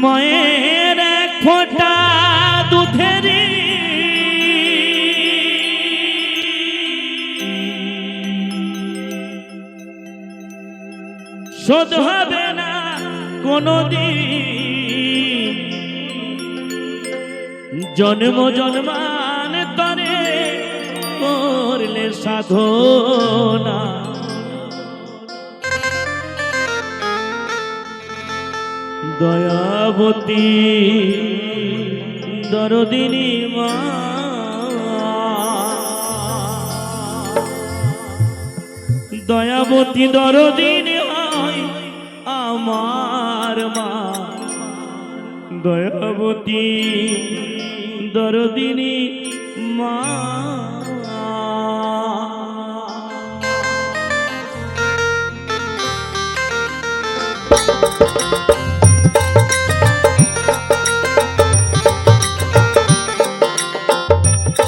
মায়ের এক ফোঁটা দুধেরই শোধ হবে না কোনদিন, জন্ম জন্মান্তরে করলে সাধনা। দয়াবতী দরদিনী মা, দয়াবতী দরদিনী হয় আমার মা, দয়াবতী দরদিনী মা।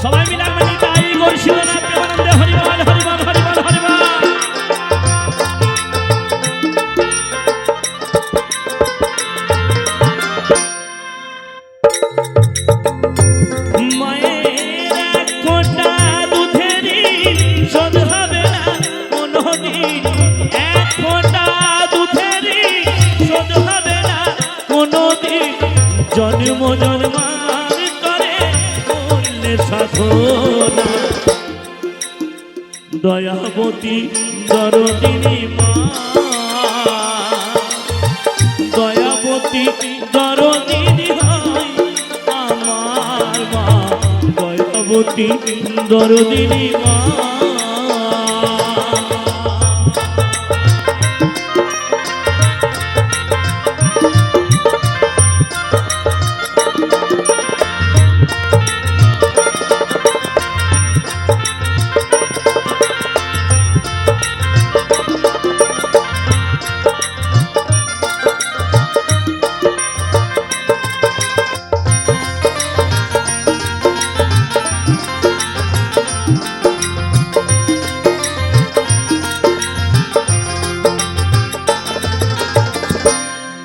সবাই মিলে আমি তাই করছিল না, প্রেমানন্দে হরিবল হরিবল হরিবল হরিবল। মায়ের এক ফোঁটা দুধেরই শোধ হবে না কোনদিন, এক ফোঁটা দুধেরই শোধ হবে না কোনদিন, জন্ম জন্মান্তরে করলে সাধনা। দয়াবতী দরদিনী মা, দয়াবতী দরদিনী হয় আমার মা, দয়াবতী দরদিনী মা।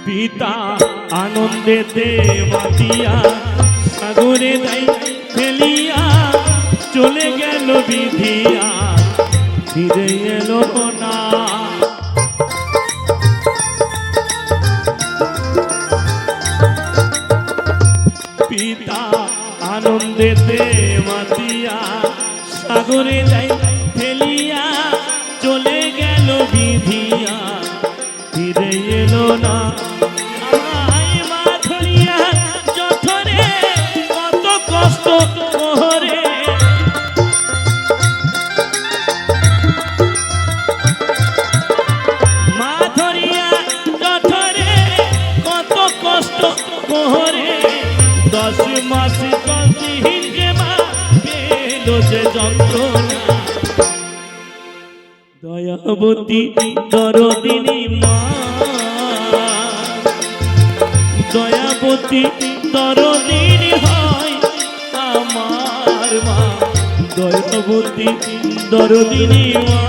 পিতা আনন্দেতে মাতিয়া সাগরে যাই ফেলিয়া, চলে গেল বিধিয়া ফিরে এলো না। পিতা আনন্দেতে মাতিয়া সাগরে যাই ফেলিয়া, চলে গেল বিধিয়া ফিরে এলো না। আমায় মা ধরিয়া জঠরে কত কষ্ট মোহরে, মা ধরিয়া জঠরে কত কষ্ট মোহরে, 10 মাস 10 দিন যে মা পেল যে যন্ত্রণা। দয়াবতী দরদিনী মা, দয়াবতী দরদিনী হয় আমার মা, দয়াবতী দরদিনী মা।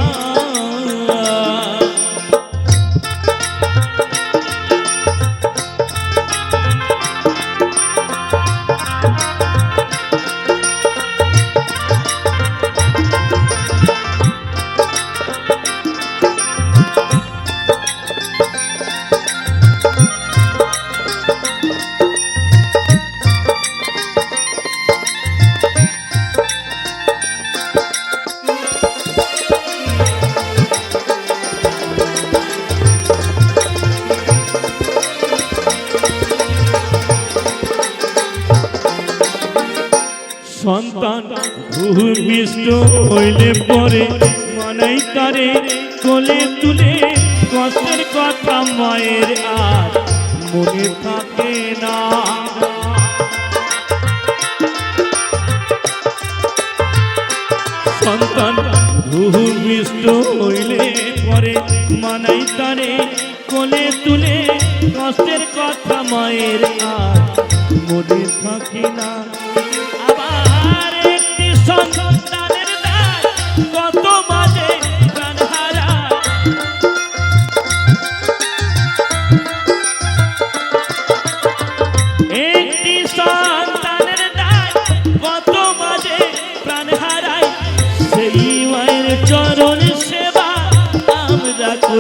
সন্তান ভূমিষ্ঠ হইলে পরে মানাই তারে কোলে তুলে, কষ্টের কথা মায়ের আর মনে থাকে না। সন্তান ভূমিষ্ঠ হইলে পরে মানাই তারে কোলে তুলে, কষ্টের কথা মায়ের আর মনে থাকে না। আবার একটি সন্তানের দায় কত মাঝে প্রাণ হারায়,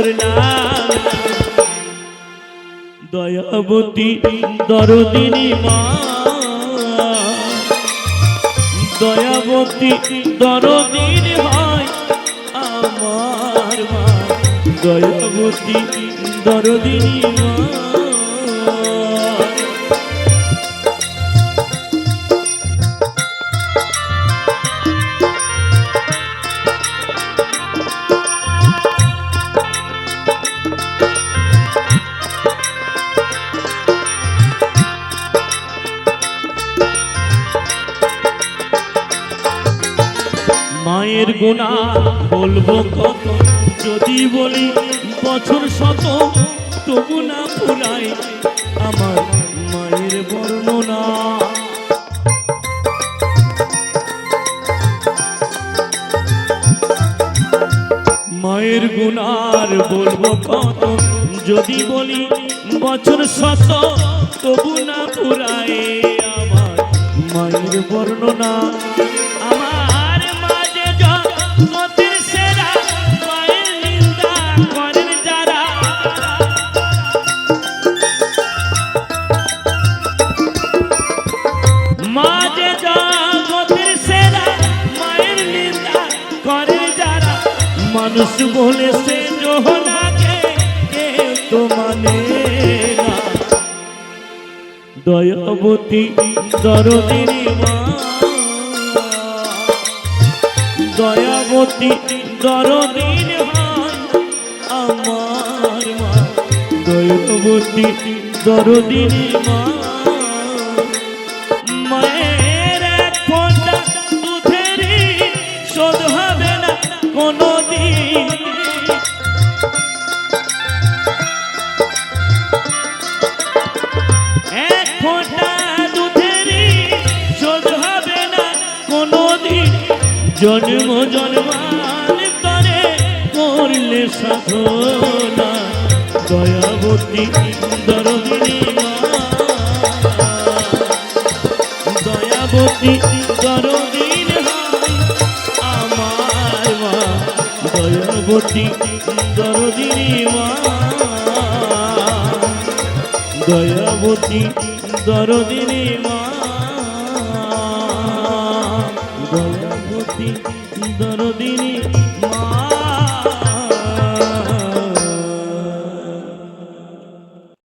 করলাম না। দয়াবতী দরদিনী মা, দয়াবতী দরদিনী হয় আমার মা, দয়াবতী দরদিনী মা। মায়ের গুণা বলবো কত, যদি বলি বছর শত, তবু না ফুরাই আমার মায়ের বর্ণনা। মায়ের গুণার বলবো কত, যদি বলি বছর শত, তবু না ফুরাই আমার মায়ের বর্ণনা। আমার মা যে জগতের সেরা, মায়ের নিন্দা করেন যারা। মা যে জগতের সেরা, মায়ের নিন্দা করেন যারা। মানুষ বলে সে জোহনাকে কেউ তো মানে না। দয়াবতী দরদিনী মা, দয়াবতী দরদিন হয় আমার মা, দয়াবতী দরদিনী মা। মায়ের এক ফোঁটা দুধেরই শোধ হবে না কোনোদিন। এক ফোঁটা দুধেরই শোধ হবে না কোনোদিন। জন্ম জন্মান্তরে করলে সাধনা, দয়াবতী দরদিনী মা, দয়াবতী দরদিন হয় আমার মা, দয়াবতী দরদিনী মা, দয়াবতী দরদিনী মা।